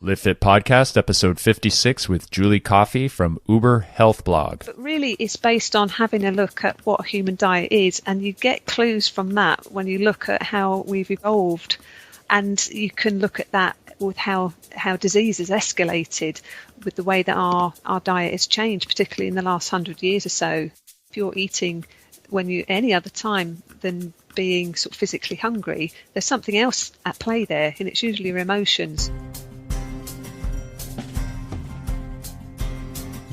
Live Fit Podcast, episode 56 with Julie Coffey from Uber Health Blog. But really, it's based on having a look at what a human diet is, and you get clues from that when you look at how we've evolved, and you can look at that with how disease has escalated with the way that our diet has changed, particularly in the last 100 years or so. If you're eating when you any other time than being sort of physically hungry, there's something else at play there, and it's usually your emotions.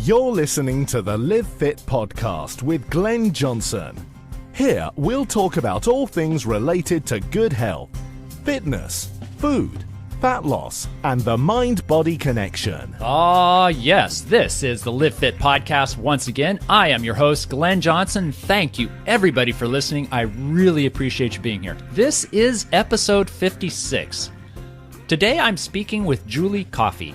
You're listening to the Live Fit Podcast with Glenn Johnson. Here, we'll talk about all things related to good health, fitness, food, fat loss, and the mind-body connection. Yes, this is the Live Fit Podcast once again. I am your host, Glenn Johnson. Thank you, everybody, for listening. I really appreciate you being here. This is episode 56. Today, I'm speaking with Julie Coffey.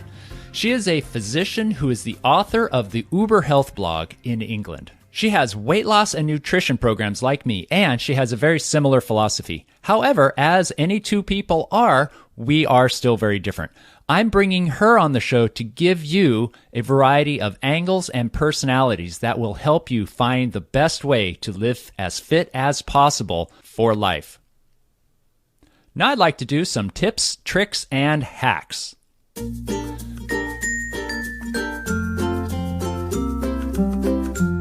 She is a physician who is the author of the Uber Health Blog in England. She has weight loss and nutrition programs like me, and she has a very similar philosophy. However, as any two people are, we are still very different. I'm bringing her on the show to give you a variety of angles and personalities that will help you find the best way to live as fit as possible for life. Now I'd like to do some tips, tricks, and hacks.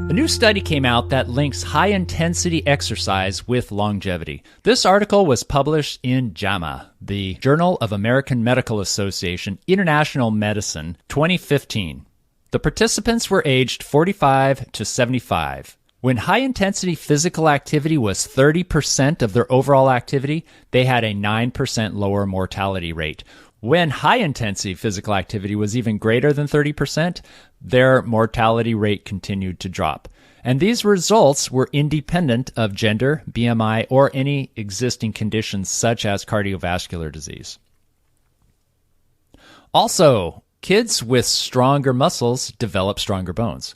A new study came out that links high-intensity exercise with longevity. This article was published in JAMA, the Journal of American Medical Association, International Medicine, 2015. The participants were aged 45 to 75. When high-intensity physical activity was 30% of their overall activity, they had a 9% lower mortality rate. When high-intensity physical activity was even greater than 30%, their mortality rate continued to drop. And these results were independent of gender, BMI, or any existing conditions such as cardiovascular disease. Also, kids with stronger muscles develop stronger bones.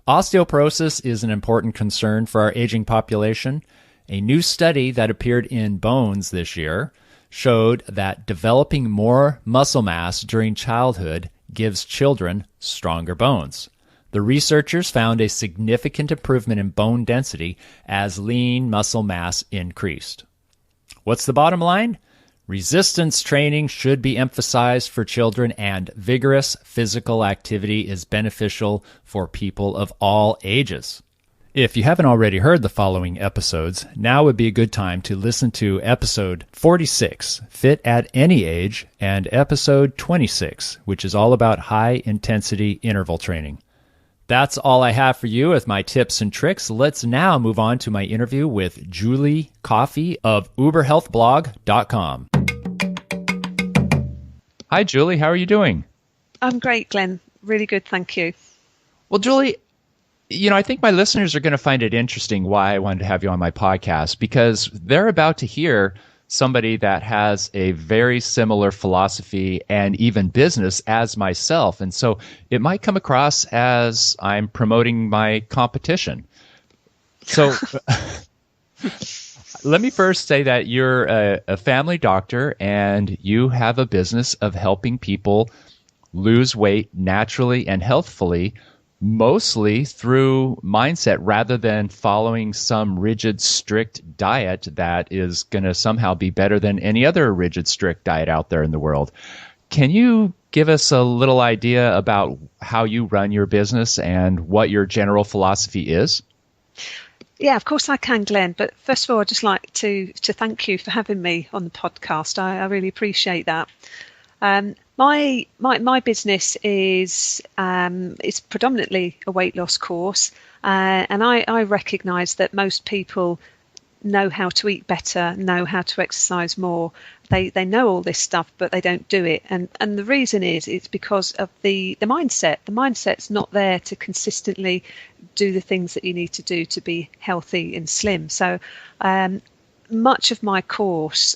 Osteoporosis is an important concern for our aging population. A new study that appeared in Bones this year showed that developing more muscle mass during childhood gives children stronger bones. The researchers found a significant improvement in bone density as lean muscle mass increased. What's the bottom line? Resistance training should be emphasized for children, and vigorous physical activity is beneficial for people of all ages. If you haven't already heard the following episodes, now would be a good time to listen to episode 46, Fit at Any Age, and episode 26, which is all about high-intensity interval training. That's all I have for you with my tips and tricks. Let's now move on to my interview with Julie Coffey of uberhealthblog.com. Hi, Julie. How are you doing? I'm great, Glenn. Really good, thank you. Well, Julie, I think my listeners are going to find it interesting why I wanted to have you on my podcast, because they're about to hear somebody that has a very similar philosophy and even business as myself. And so it might come across as I'm promoting my competition. So let me first say that you're a family doctor and you have a business of helping people lose weight naturally and healthfully, mostly through mindset rather than following some rigid, strict diet that is going to somehow be better than any other rigid, strict diet out there in the world. Can you give us a little idea about how you run your business and what your general philosophy is? Yeah, of course I can, Glenn. But first of all, I'd just like to thank you for having me on the podcast. I really appreciate that. My business is predominantly a weight loss course, and I recognise that most people know how to eat better, know how to exercise more. They know all this stuff, but they don't do it. And the reason is it's because of the mindset. The mindset's not there to consistently do the things that you need to do to be healthy and slim. So much of my course,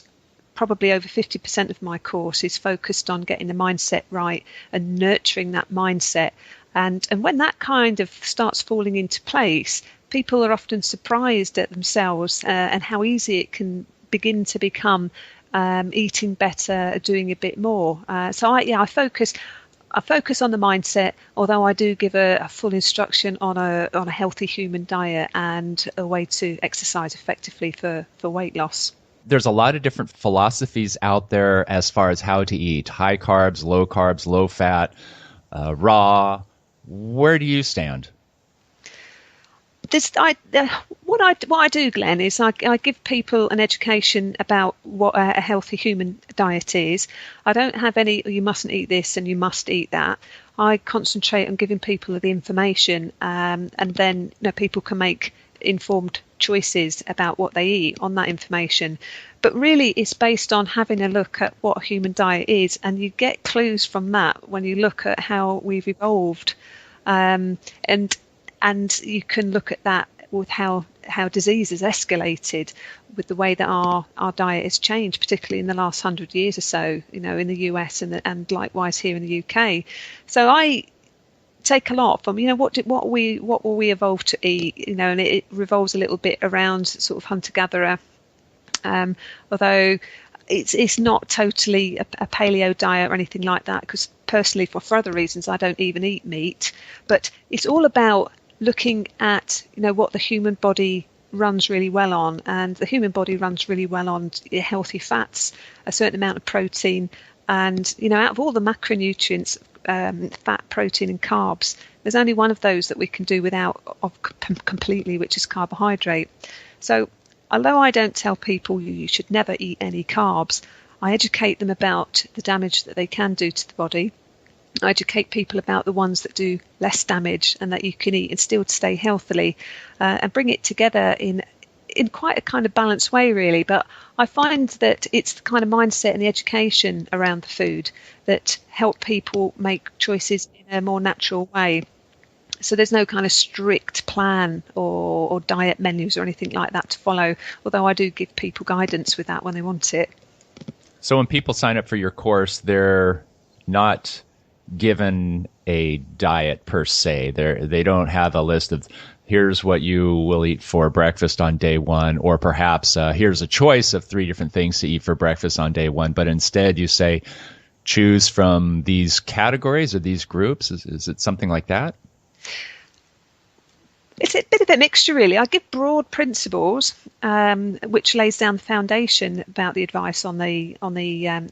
probably over 50% of my course, is focused on getting the mindset right and nurturing that mindset. And when that kind of starts falling into place, people are often surprised at themselves and how easy it can begin to become eating better, doing a bit more. So I focus on the mindset, although I do give a full instruction on a healthy human diet and a way to exercise effectively for weight loss. There's a lot of different philosophies out there as far as how to eat: high carbs, low fat, raw. Where do you stand? What I do, Glenn, is I give people an education about what a healthy human diet is. I don't have any, you mustn't eat this and you must eat that. I concentrate on giving people the information, and then people can make informed choices about what they eat on that information. But really, it's based on having a look at what a human diet is, and you get clues from that when you look at how we've evolved, and you can look at that with how disease has escalated with the way that our diet has changed, particularly in the last 100 years or so, in the US and likewise here in the UK. So I take a lot from, what will we evolve to eat, and it revolves a little bit around sort of hunter-gatherer, although it's not totally a paleo diet or anything like that, because personally, for other reasons, I don't even eat meat. But it's all about looking at what the human body runs really well on, and the human body runs really well on healthy fats, a certain amount of protein, and out of all the macronutrients, fat, protein and carbs, there's only one of those that we can do without completely, which is carbohydrate. So although I don't tell people you should never eat any carbs, I educate them about the damage that they can do to the body. I educate people about the ones that do less damage and that you can eat and still stay healthily, and bring it together in quite a kind of balanced way, really. But I find that it's the kind of mindset and the education around the food that help people make choices in a more natural way. So there's no kind of strict plan or diet menus or anything like that to follow, although I do give people guidance with that when they want it. So when people sign up for your course, they're not given a diet per se. They don't have a list of, here's what you will eat for breakfast on day one, or perhaps here's a choice of 3 different things to eat for breakfast on day one. But instead you say, choose from these categories or these groups. Is it something like that? It's a bit of a mixture, really. I give broad principles, which lays down the foundation about the advice on the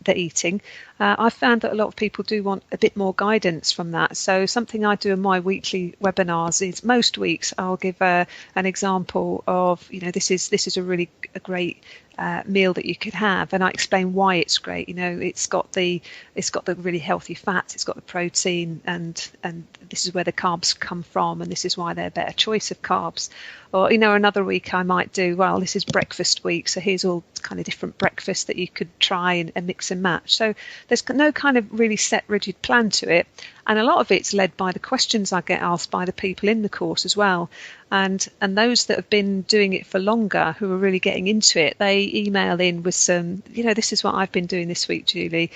eating. I've found that a lot of people do want a bit more guidance from that. So something I do in my weekly webinars is most weeks I'll give an example of, this is a great meal that you could have, and I explain why it's great. It's got the really healthy fats, it's got the protein, and this is where the carbs come from, and this is why they're a better choice of carbs. Or another week I might do, well, this is breakfast week, so here's all kind of different breakfasts that you could try and mix and match. So there's no kind of really set rigid plan to it, and a lot of it's led by the questions I get asked by the people in the course as well. And those that have been doing it for longer, who are really getting into it, they email in with some, this is what I've been doing this week, Julie,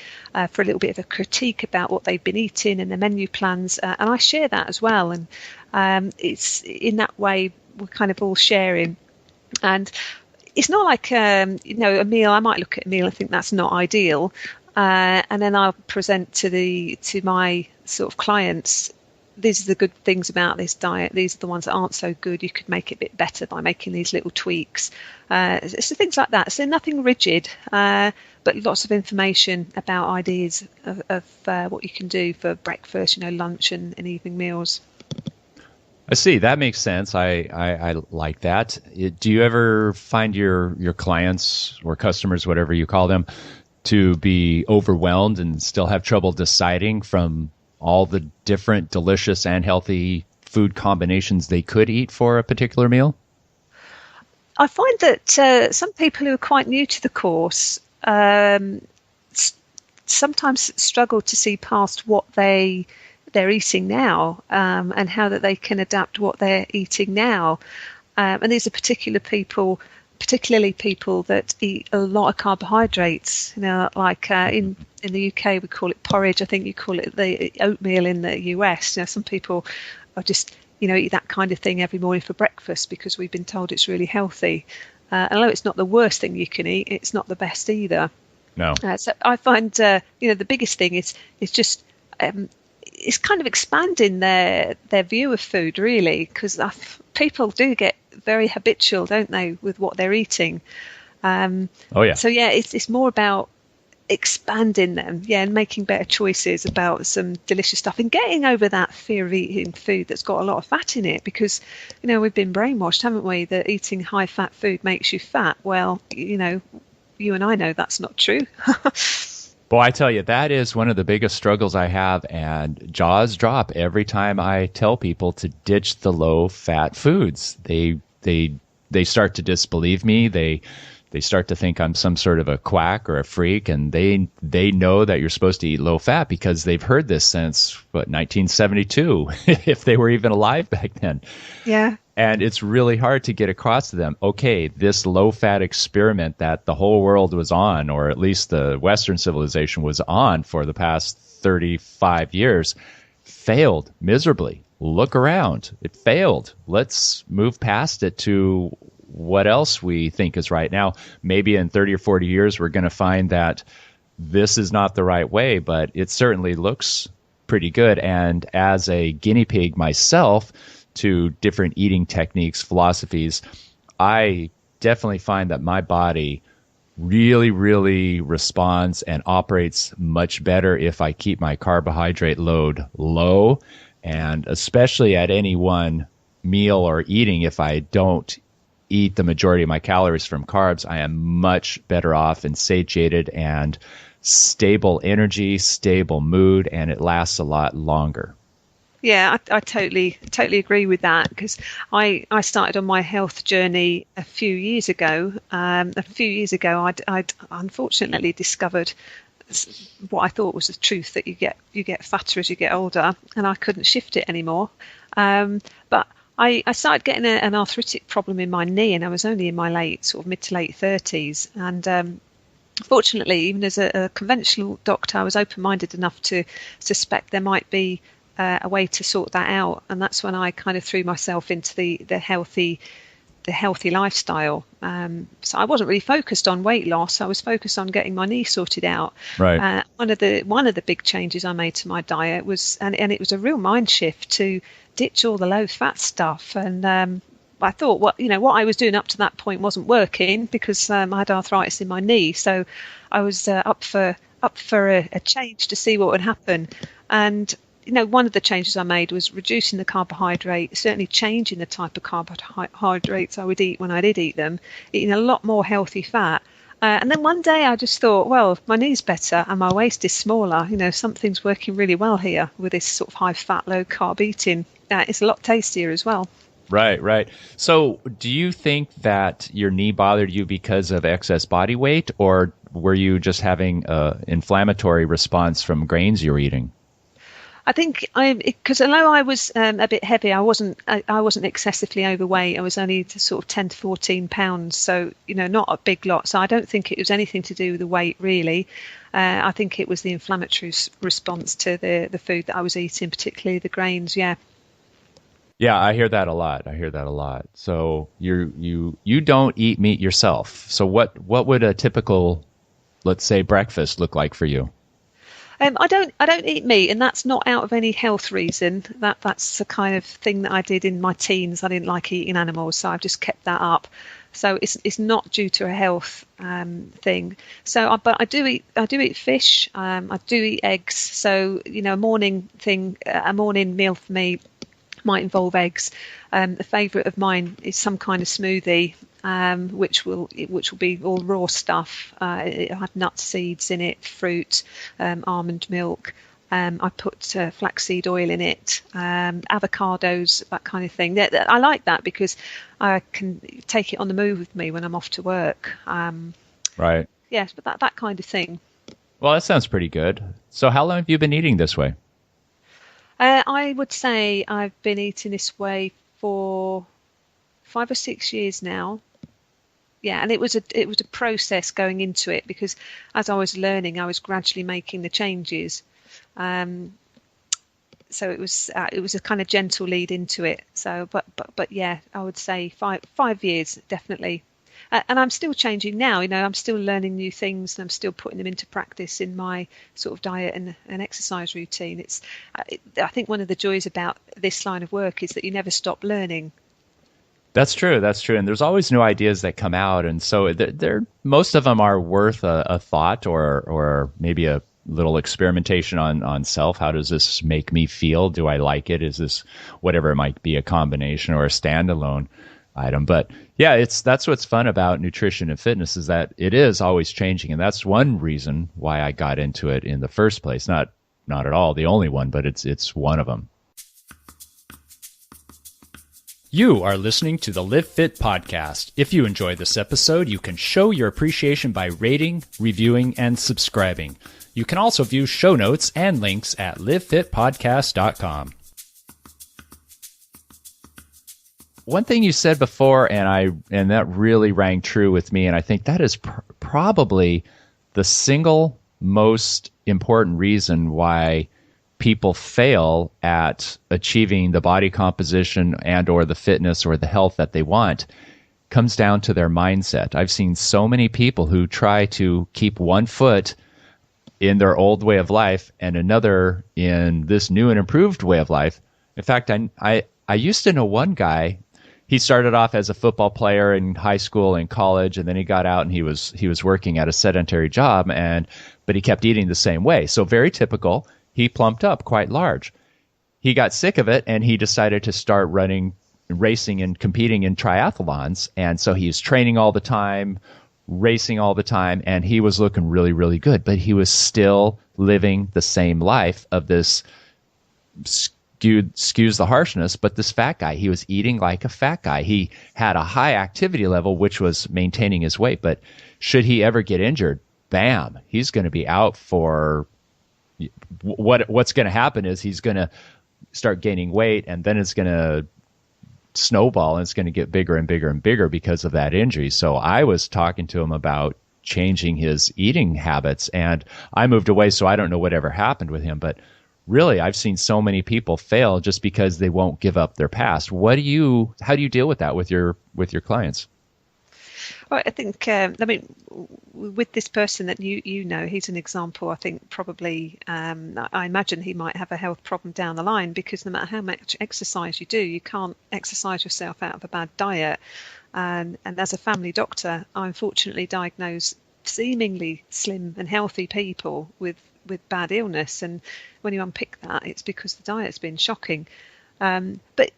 for a little bit of a critique about what they've been eating and their menu plans. And I share that as well. And it's in that way we're kind of all sharing. And it's not like, a meal. I might look at a meal and think that's not ideal. And then I'll present to my sort of clients, these are the good things about this diet. These are the ones that aren't so good. You could make it a bit better by making these little tweaks. So things like that. So nothing rigid, but lots of information about ideas of what you can do for breakfast, lunch and evening meals. I see. That makes sense. I like that. Do you ever find your clients or customers, whatever you call them, to be overwhelmed and still have trouble deciding from all the different delicious and healthy food combinations they could eat for a particular meal? I find that some people who are quite new to the course sometimes struggle to see past what they're eating now, and how that they can adapt what they're eating now. And these are particularly people that eat a lot of carbohydrates, like in the UK we call it porridge. I think you call it the oatmeal in the US. Some people are just, eat that kind of thing every morning for breakfast because we've been told it's really healthy. Although it's not the worst thing you can eat, it's not the best either. No. So I find, the biggest thing is just it's kind of expanding their view of food, really, because people do get very habitual, don't they, with what they're eating. Oh yeah. So yeah, it's more about expanding them, and making better choices about some delicious stuff and getting over that fear of eating food that's got a lot of fat in it, because we've been brainwashed, haven't we, that eating high fat food makes you fat. Well, you and I know that's not true. Boy, I tell you, that is one of the biggest struggles I have, and jaws drop every time I tell people to ditch the low-fat foods. They start to disbelieve me. They start to think I'm some sort of a quack or a freak, and they know that you're supposed to eat low-fat because they've heard this since, 1972, if they were even alive back then. Yeah. And it's really hard to get across to them, okay, this low-fat experiment that the whole world was on, or at least the Western civilization was on for the past 35 years, failed miserably. Look around. It failed. Let's move past it to what else we think is right. Now, maybe in 30 or 40 years, we're going to find that this is not the right way, but it certainly looks pretty good. And as a guinea pig myself, to different eating techniques, philosophies, I definitely find that my body really, really responds and operates much better if I keep my carbohydrate load low. And especially at any one meal or eating, if I don't eat the majority of my calories from carbs, I am much better off and satiated and stable energy, stable mood, and it lasts a lot longer. Yeah, I totally agree with that, because I started on my health journey a few years ago. I'd unfortunately discovered what I thought was the truth, that you get fatter as you get older, and I couldn't shift it anymore. But I started getting an arthritic problem in my knee, and I was only in my mid to late 30s. And fortunately, even as a conventional doctor, I was open-minded enough to suspect there might be a way to sort that out, and that's when I kind of threw myself into the healthy lifestyle. So I wasn't really focused on weight loss. I was focused on getting my knee sorted out. Right. One of the big changes I made to my diet was, and it was a real mind shift, to ditch all the low fat stuff. And I thought what I was doing up to that point wasn't working, because I had arthritis in my knee. So I was up for a change to see what would happen. And one of the changes I made was reducing the carbohydrate, certainly changing the type of carbohydrates I would eat when I did eat them, eating a lot more healthy fat. And then one day I just thought, well, my knee's better and my waist is smaller. Something's working really well here with this sort of high fat, low carb eating. It's a lot tastier as well. Right. So do you think that your knee bothered you because of excess body weight, or were you just having an inflammatory response from grains you were eating? I think because although I was a bit heavy, I wasn't excessively overweight. I was only sort of 10 to 14 pounds, so not a big lot. So I don't think it was anything to do with the weight, really. I think it was the inflammatory response to the food that I was eating, particularly the grains. Yeah. Yeah, I hear that a lot. So you don't eat meat yourself. So what would a typical, let's say, breakfast look like for you? I don't eat meat, and that's not out of any health reason. That's the kind of thing that I did in my teens. I didn't like eating animals, so I've just kept that up. So it's not due to a health thing. So, but I do eat fish. I do eat eggs. So a morning meal for me might involve eggs. A favourite of mine is some kind of smoothie, which will be all raw stuff. It'll have nut seeds in it, fruit, almond milk. I put flaxseed oil in it, avocados, that kind of thing. I like that because I can take it on the move with me when I'm off to work. Right. Yes, but that kind of thing. Well, that sounds pretty good. So how long have you been eating this way? I would say I've been eating this way for 5 or 6 years now. Yeah, and it was a process going into it, because as I was learning, I was gradually making the changes. So it was a kind of gentle lead into it. So, but yeah, I would say 5 years definitely. And I'm still changing now. I'm still learning new things, and I'm still putting them into practice in my sort of diet and exercise routine. I think one of the joys about this line of work is that you never stop learning. That's true. That's true. And there's always new ideas that come out. And so most of them are worth a thought or maybe a little experimentation on self. How does this make me feel? Do I like it? Is this whatever it might be, a combination or a standalone item? But yeah, that's what's fun about nutrition and fitness, is that it is always changing. And that's one reason why I got into it in the first place. Not at all the only one, but it's one of them. You are listening to the Live Fit podcast. If you enjoyed this episode, you can show your appreciation by rating, reviewing, and subscribing. You can also view show notes and links at livefitpodcast.com. One thing you said before, and that really rang true with me, and I think that is probably the single most important reason why people fail at achieving the body composition and or the fitness or the health that they want, comes down to their mindset. I've seen so many people who try to keep one foot in their old way of life and another in this new and improved way of life. In fact, I used to know one guy. He started off as a football player in high school and college, and then he got out and he was working at a sedentary job, but he kept eating the same way. So very typical. He plumped up quite large. He got sick of it, and he decided to start racing and competing in triathlons. And so he was training all the time, racing all the time, and he was looking really, really good. But he was still living the same life of this skews the harshness, but this fat guy. He was eating like a fat guy. He had a high activity level, which was maintaining his weight. But should he ever get injured, bam, he's going to be out for... What's going to happen is he's going to start gaining weight, and then it's going to snowball, and it's going to get bigger and bigger and bigger because of that injury. So I was talking to him about changing his eating habits, and I moved away, so I don't know whatever happened with him. But really, I've seen so many people fail just because they won't give up their past. How do you deal with that with your clients? Well, I think, with this person that he's an example. I think probably, I imagine he might have a health problem down the line, because no matter how much exercise you do, you can't exercise yourself out of a bad diet. And as a family doctor, I unfortunately diagnose seemingly slim and healthy people with bad illness. And when you unpick that, it's because the diet's been shocking. But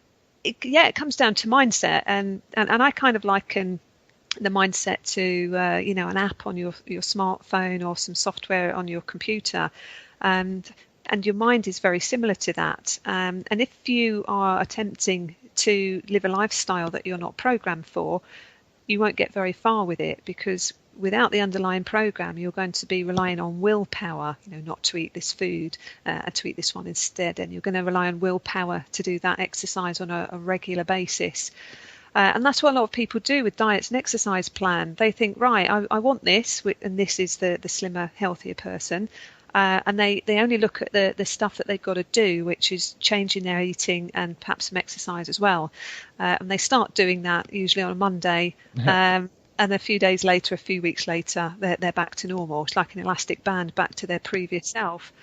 it comes down to mindset. And I kind of liken the mindset to an app on your smartphone or some software on your computer, and your mind is very similar to that. And if you are attempting to live a lifestyle that you're not programmed for, you won't get very far with it, because without the underlying program, you're going to be relying on willpower, not to eat this food, and to eat this one instead. And you're going to rely on willpower to do that exercise on a regular basis. And that's what a lot of people do with diets and exercise plan. They think, right, I want this, and this is the slimmer, healthier person. And they only look at the stuff that they've got to do, which is changing their eating and perhaps some exercise as well. And they start doing that usually on a Monday. And a few days later, a few weeks later, they're back to normal. It's like an elastic band back to their previous self.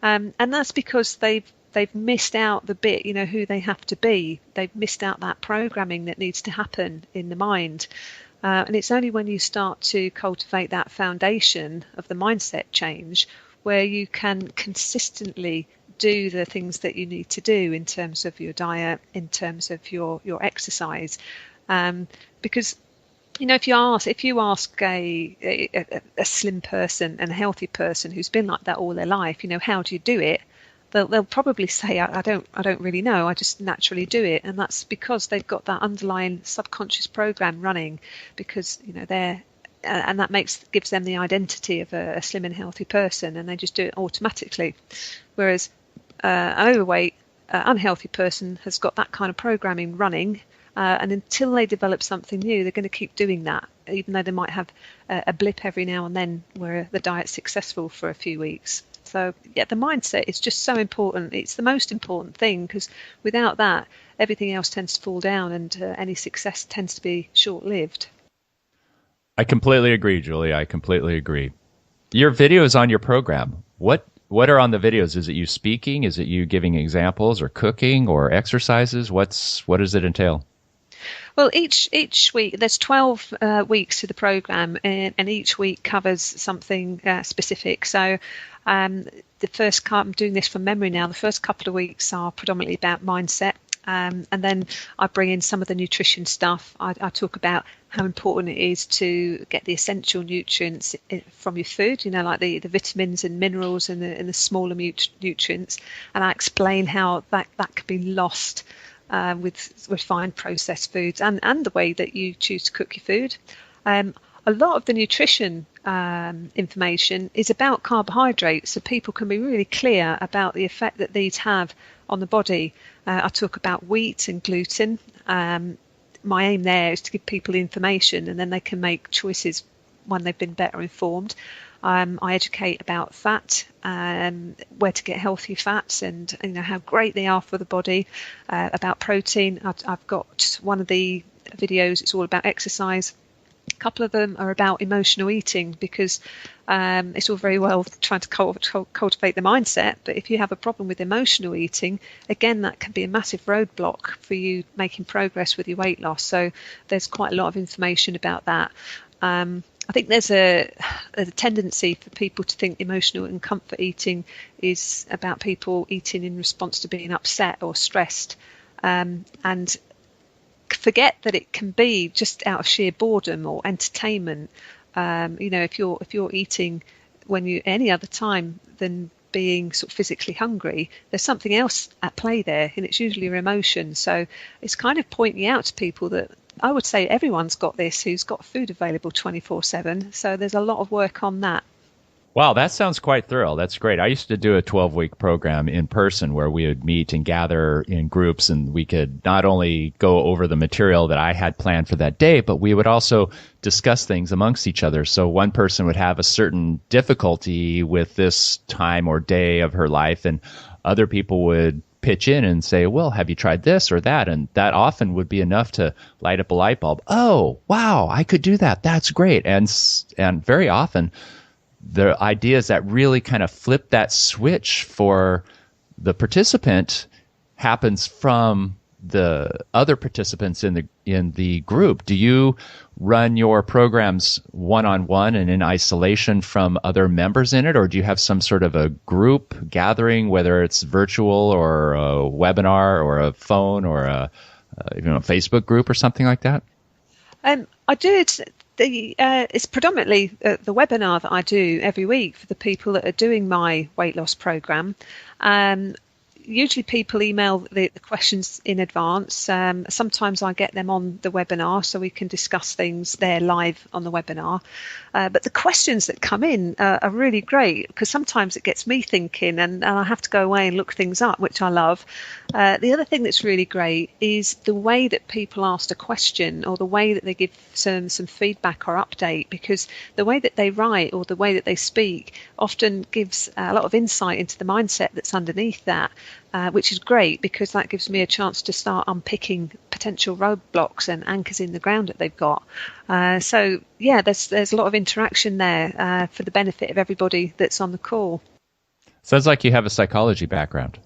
And that's because they've missed out the bit, who they have to be. They've missed out that programming that needs to happen in the mind. And it's only when you start to cultivate that foundation of the mindset change where you can consistently do the things that you need to do in terms of your diet, in terms of your exercise. Because if you ask a slim person and a healthy person who's been like that all their life, how do you do it? They'll probably say, I don't really know. I just naturally do it. And that's because they've got that underlying subconscious program running, because, and that gives them the identity of a slim and healthy person, and they just do it automatically. Whereas an overweight, unhealthy person has got that kind of programming running. And until they develop something new, they're going to keep doing that, even though they might have a blip every now and then where the diet's successful for a few weeks. So, the mindset is just so important. It's the most important thing, because without that, everything else tends to fall down, and any success tends to be short-lived. I completely agree, Julie. I completely agree. Your videos on your program, what are on the videos? Is it you speaking? Is it you giving examples or cooking or exercises? What does it entail? Well, each week there's 12 weeks to the program, and each week covers something specific. So the first I'm doing this from memory now. The first couple of weeks are predominantly about mindset. And then I bring in some of the nutrition stuff. I talk about how important it is to get the essential nutrients from your food, like the vitamins and minerals and the smaller nutrients. And I explain how that can be lost with refined processed foods and the way that you choose to cook your food. A lot of the nutrition information is about carbohydrates, so people can be really clear about the effect that these have on the body. I talk about wheat and gluten. My aim there is to give people the information, and then they can make choices when they've been better informed. I educate about fat, where to get healthy fats, and how great they are for the body. About protein, I've got one of the videos. It's all about exercise. A couple of them are about emotional eating, because it's all very well trying to cultivate the mindset, but if you have a problem with emotional eating, again, that can be a massive roadblock for you making progress with your weight loss. So there's quite a lot of information about that. I think there's a tendency for people to think emotional and comfort eating is about people eating in response to being upset or stressed, and forget that it can be just out of sheer boredom or entertainment. If you're eating when you any other time than being sort of physically hungry, there's something else at play there, and it's usually your emotion. So it's kind of pointing out to people that I would say everyone's got this who's got food available 24/7. So there's a lot of work on that. Wow, that sounds quite thorough. That's great. I used to do a 12-week program in person where we would meet and gather in groups, and we could not only go over the material that I had planned for that day, but we would also discuss things amongst each other. So one person would have a certain difficulty with this time or day of her life, and other people would pitch in and say, well, have you tried this or that? And that often would be enough to light up a light bulb. Oh, wow, I could do that. That's great. And very often, the ideas that really kind of flip that switch for the participant happens from the other participants in the group. Do you run your programs one-on-one and in isolation from other members in it, or do you have some sort of a group gathering, whether it's virtual or a webinar or a phone or a Facebook group or something like that? I do it. It's predominantly the webinar that I do every week for the people that are doing my weight loss program. Usually people email the questions in advance. Sometimes I get them on the webinar so we can discuss things there live on the webinar. But the questions that come in are really great, because sometimes it gets me thinking, and I have to go away and look things up, which I love. The other thing that's really great is the way that people ask a question, or the way that they give some feedback or update, because the way that they write or the way that they speak often gives a lot of insight into the mindset that's underneath that. Which is great, because that gives me a chance to start unpicking potential roadblocks and anchors in the ground that they've got. So yeah, there's a lot of interaction there for the benefit of everybody that's on the call. Sounds like you have a psychology background.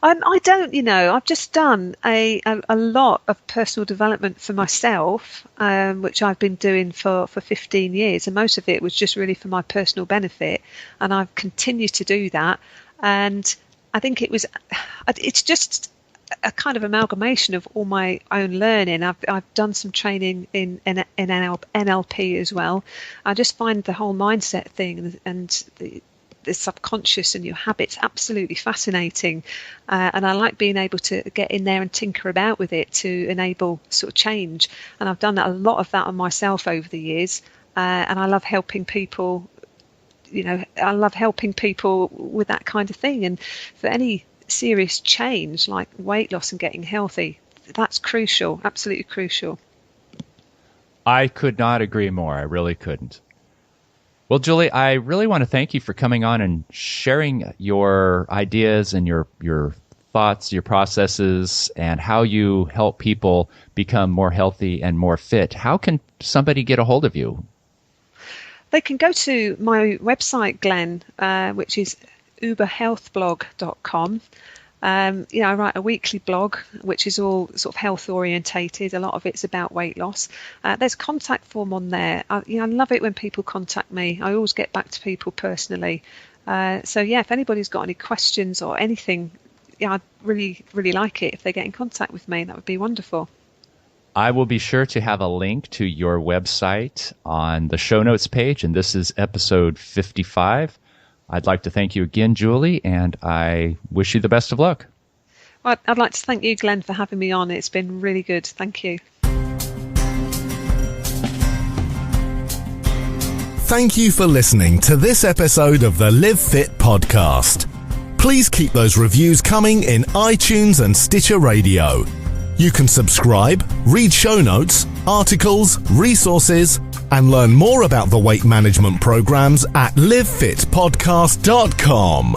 I don't, I've just done a lot of personal development for myself, which I've been doing for 15 years, and most of it was just really for my personal benefit, and I've continued to do that. And I think it's just a kind of amalgamation of all my own learning. I've done some training in NLP as well. I just find the whole mindset thing and the subconscious and your habits absolutely fascinating. And I like being able to get in there and tinker about with it to enable sort of change. And I've done a lot of that on myself over the years. And I love helping people. I love helping people with that kind of thing. And for any serious change like weight loss and getting healthy, that's crucial, absolutely crucial. I could not agree more. I really couldn't. Well, Julie, I really want to thank you for coming on and sharing your ideas and your thoughts, your processes, and how you help people become more healthy and more fit. How can somebody get a hold of you? They can go to my website, Glenn, which is uberhealthblog.com. I write a weekly blog, which is all sort of health orientated. A lot of it's about weight loss. There's a contact form on there. I love it when people contact me. I always get back to people personally. If anybody's got any questions or anything, I'd really, really like it if they get in contact with me. That would be wonderful. I will be sure to have a link to your website on the show notes page, and this is episode 55. I'd like to thank you again, Julie, and I wish you the best of luck. Well, I'd like to thank you, Glenn, for having me on. It's been really good. Thank you. Thank you for listening to this episode of the Live Fit podcast. Please keep those reviews coming in iTunes and Stitcher Radio. You can subscribe, read show notes, articles, resources, and learn more about the weight management programs at livefitpodcast.com.